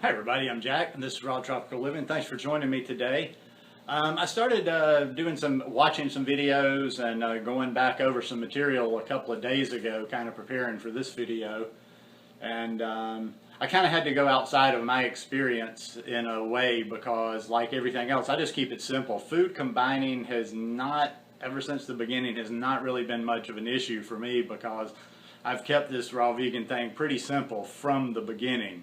Hi everybody, I'm Jack and this is Raw Tropical Living. Thanks for joining me today. I started watching some videos and going back over some material a couple of days ago, kind of preparing for this video. And I kind of had to go outside of my experience in a way because, like everything else, I just keep it simple. Food combining has not, ever since the beginning, has not really been much of an issue for me because I've kept this raw vegan thing pretty simple from the beginning.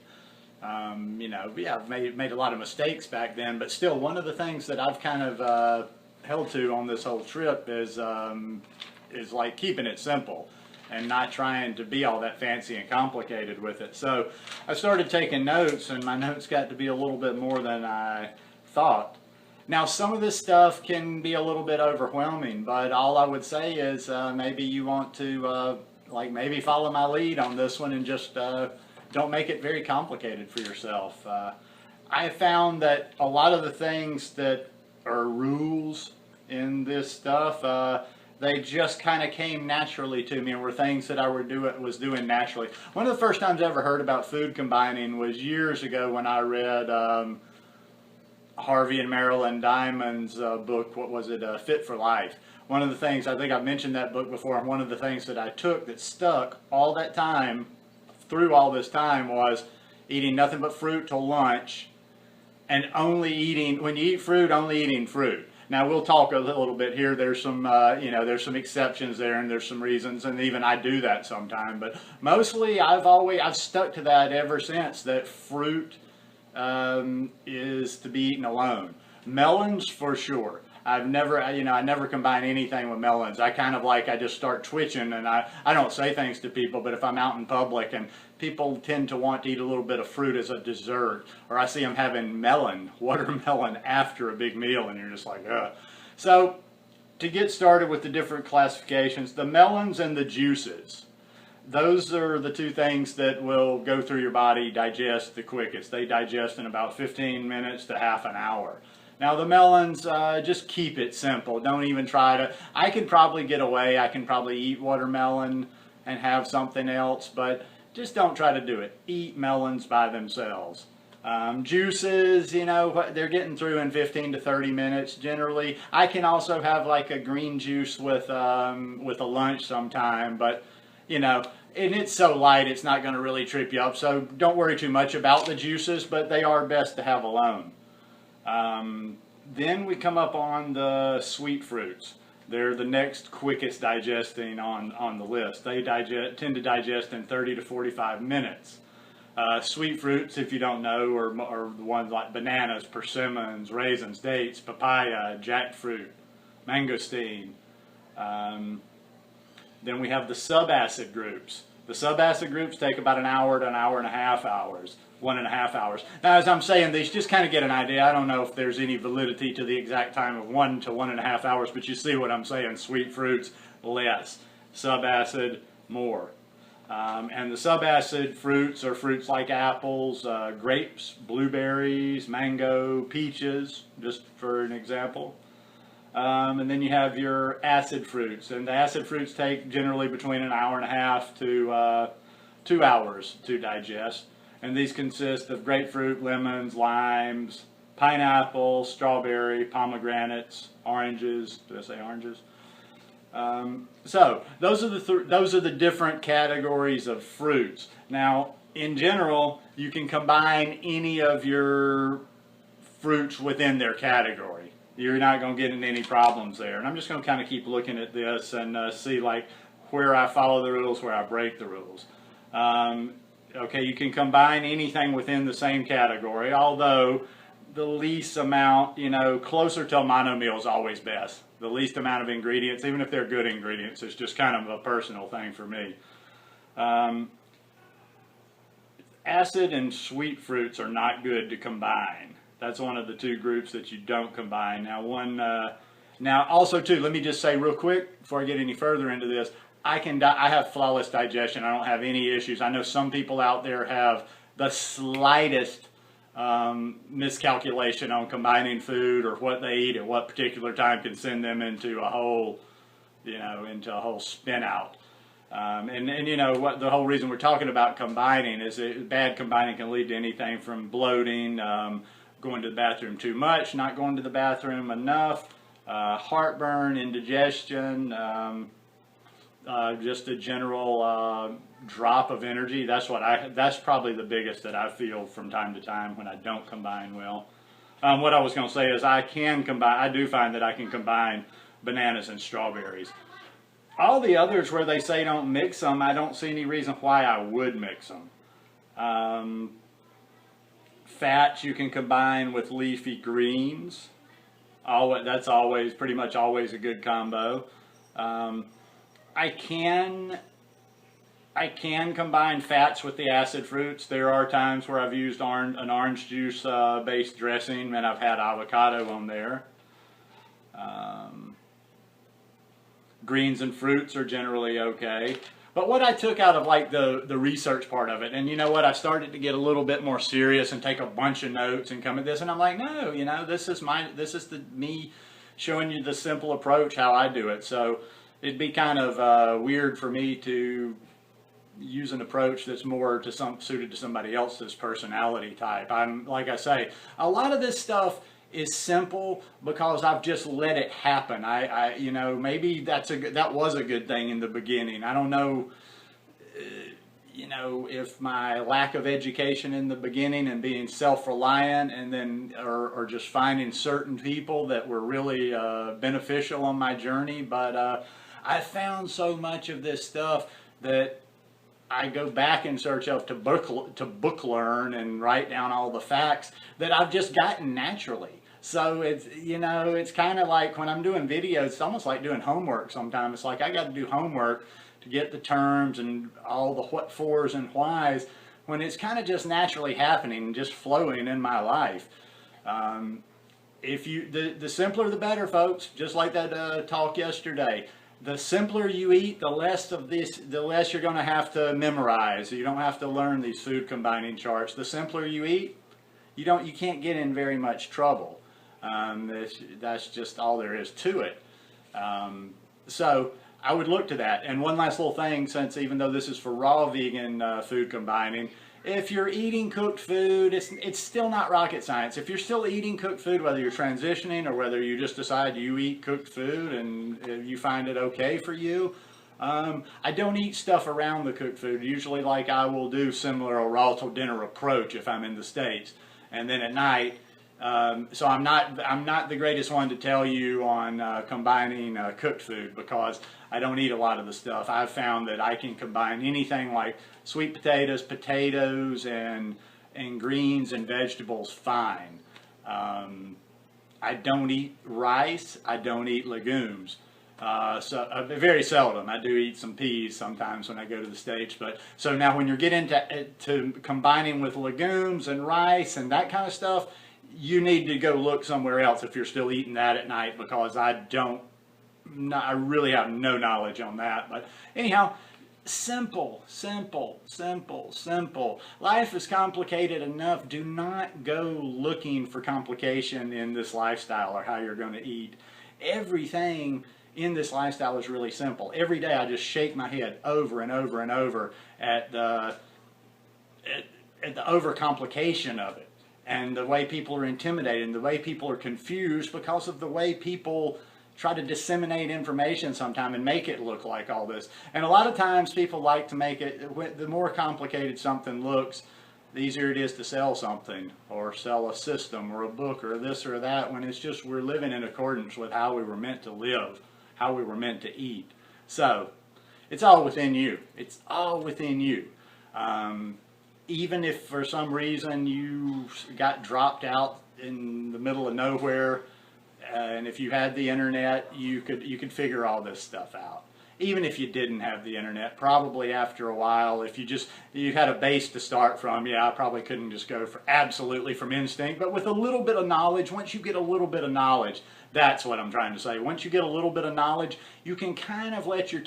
I've made a lot of mistakes back then, but still, one of the things that I've kind of held to on this whole trip is like keeping it simple and not trying to be all that fancy and complicated with it. So I started taking notes, and my notes got to be a little bit more than I thought. Now, some of this stuff can be a little bit overwhelming, but all I would say is maybe you want to maybe follow my lead on this one and just don't make it very complicated for yourself. I have found that a lot of the things that are rules in this stuff, they just kind of came naturally to me and were things that I was doing naturally. One of the first times I ever heard about food combining was years ago when I read Harvey and Marilyn Diamond's book, what was it, Fit for Life. One of the things, I think I've mentioned that book before, and one of the things that I took that stuck all that time, through all this time, was eating nothing but fruit till lunch, and only eating, when you eat fruit, only eating fruit. Now we'll talk a little bit here. There's some, there's some exceptions there, and there's some reasons, and even I do that sometime. But mostly, I've stuck to that ever since. That fruit is to be eaten alone. Melons for sure. I never combine anything with melons. I just start twitching, and I don't say things to people, but if I'm out in public and people tend to want to eat a little bit of fruit as a dessert, or I see them having watermelon after a big meal, and you're just like, ugh. So to get started with the different classifications, the melons and the juices, those are the two things that will go through your body, digest the quickest. They digest in about 15 minutes to half an hour. Now the melons, just keep it simple. Don't even try to. I can probably get away. I can probably eat watermelon and have something else, but just don't try to do it. Eat melons by themselves. Juices, they're getting through in 15 to 30 minutes generally. I can also have like a green juice with a lunch sometime, but and it's so light it's not going to really trip you up. So don't worry too much about the juices, but they are best to have alone. Then we come up on the sweet fruits. They're the next quickest digesting on the list. They tend to digest in 30 to 45 minutes. Sweet fruits, if you don't know, are the ones like bananas, persimmons, raisins, dates, papaya, jackfruit, mangosteen. Then we have the subacid groups. The subacid groups take about an hour to an hour and a half hours. 1.5 hours. Now, as I'm saying these, just kind of get an idea. I don't know if there's any validity to the exact time of 1 to 1.5 hours, but you see what I'm saying. Sweet fruits, less. Subacid, more. And the subacid fruits are fruits like apples, grapes, blueberries, mango, peaches, just for an example. And then you have your acid fruits. And the acid fruits take generally between an hour and a half to 2 hours to digest. And these consist of grapefruit, lemons, limes, pineapple, strawberry, pomegranates, oranges. Did I say oranges? So those are the different categories of fruits. Now, in general, you can combine any of your fruits within their category. You're not going to get in any problems there. And I'm just going to kind of keep looking at this and see like where I follow the rules, where I break the rules. Okay, you can combine anything within the same category, although the least amount, closer to a mono meal is always best. The least amount of ingredients, even if they're good ingredients, it's just kind of a personal thing for me. Acid and sweet fruits are not good to combine. That's one of the two groups that you don't combine. Now also too, let me just say real quick before I get any further into this, I have flawless digestion. I don't have any issues. I know some people out there have the slightest miscalculation on combining food or what they eat at what particular time can send them into a whole, into a whole spin out. And you know what, the whole reason we're talking about combining is that bad combining can lead to anything from bloating, going to the bathroom too much, not going to the bathroom enough, heartburn, indigestion, just a general drop of energy. That's probably the biggest that I feel from time to time when I don't combine well. What I was going to say is I do find that I can combine bananas and strawberries. All the others where they say don't mix them, I don't see any reason why I would mix them. Fats you can combine with leafy greens. That's always, pretty much always a good combo. I can combine fats with the acid fruits. There are times where I've used an orange juice based dressing and I've had avocado on there. Greens and fruits are generally okay. But what I took out of like the research part of it, and you know what, I started to get a little bit more serious and take a bunch of notes and come at this, and I'm like, no, you know, this is me showing you the simple approach how I do it. So it'd be kind of weird for me to use an approach that's more suited to somebody else's personality type. Like I say, a lot of this stuff is simple because I've just let it happen. You know, maybe that was a good thing in the beginning. I don't know, you know, if my lack of education in the beginning and being self-reliant and then or just finding certain people that were really beneficial on my journey. But I found so much of this stuff that I go back in search of to book learn and write down all the facts that I've just gotten naturally. So it's, you know, it's kind of like when I'm doing videos, it's almost like doing homework sometimes. It's like I got to do homework to get the terms and all the what fors and whys when it's kind of just naturally happening, just flowing in my life. The simpler the better, folks, just like that talk yesterday. The simpler you eat, the less you're going to have to memorize. You don't have to learn these food combining charts. The simpler you eat, you can't get in very much trouble. That's just all there is to it. So I would look to that. And one last little thing, since even though this is for raw vegan food combining, if you're eating cooked food, it's still not rocket science. If you're still eating cooked food, whether you're transitioning or whether you just decide you eat cooked food and you find it okay for you, I don't eat stuff around the cooked food. Usually, like, I will do similar a raw till dinner approach if I'm in the States, and then at night. So I'm not the greatest one to tell you on combining cooked food because I don't eat a lot of the stuff. I've found that I can combine anything like sweet potatoes, and greens and vegetables fine. I don't eat rice. I don't eat legumes. So very seldom. I do eat some peas sometimes when I go to the States. But so now when you're getting to combining with legumes and rice and that kind of stuff, you need to go look somewhere else if you're still eating that at night, because I really have no knowledge on that. But anyhow, simple. Life is complicated enough. Do not go looking for complication in this lifestyle or how you're going to eat. Everything in this lifestyle is really simple. Every day I just shake my head over and over and over at the overcomplication of it. And the way people are intimidated, and the way people are confused because of the way people try to disseminate information sometimes and make it look like all this. And a lot of times people like to make it, the more complicated something looks, the easier it is to sell something or sell a system or a book or this or that, when it's just we're living in accordance with how we were meant to live, how we were meant to eat. So it's all within you. It's all within you. Even if for some reason you got dropped out in the middle of nowhere, and if you had the internet, you could figure all this stuff out. Even if you didn't have the internet, probably after a while, if you had a base to start from, yeah, I probably couldn't just go absolutely from instinct, but with a little bit of knowledge, once you get a little bit of knowledge, that's what I'm trying to say. Once you get a little bit of knowledge, you can kind of let your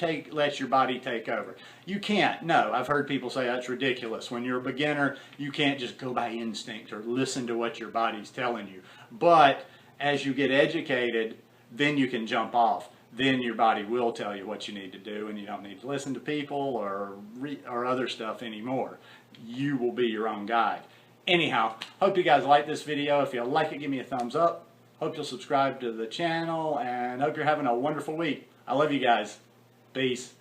body take over. You can't. No, I've heard people say that's ridiculous. When you're a beginner, you can't just go by instinct or listen to what your body's telling you. But as you get educated, then you can jump off. then your body will tell you what you need to do, and you don't need to listen to people or other stuff anymore. You will be your own guide. Anyhow, hope you guys like this video. If you like it, give me a thumbs up. Hope you'll subscribe to the channel, and hope you're having a wonderful week. I love you guys. Peace.